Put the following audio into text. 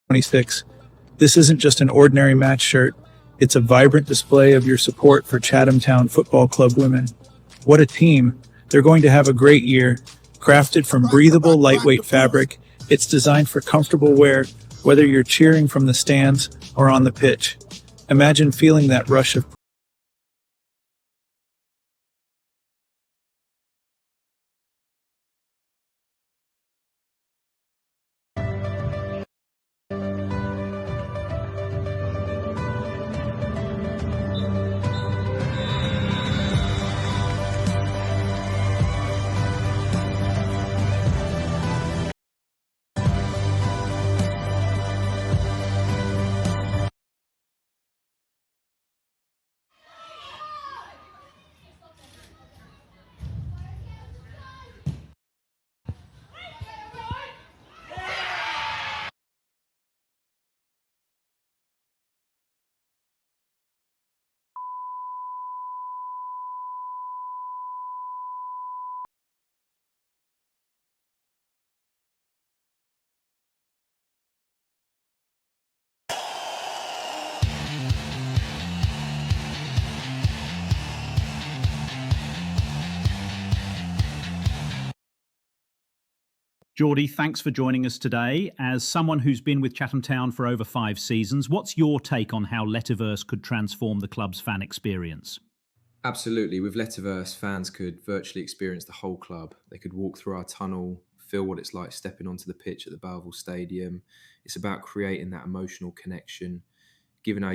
26. This isn't just an ordinary match shirt, it's a vibrant display of your support for Chatham Town Football Club women. What a team! They're going to have a great year. Crafted from breathable, lightweight fabric, it's designed for comfortable wear, whether you're cheering from the stands or on the pitch. Imagine feeling that rush of Geordie, thanks for joining us today. As someone who's been with Chatham Town for over 5 seasons, what's your take on how Letiverse could transform the club's fan experience? Absolutely. With Letiverse, fans could virtually experience the whole club. They could walk through our tunnel, feel what it's like stepping onto the pitch at the Belleville Stadium. It's about creating that emotional connection, giving our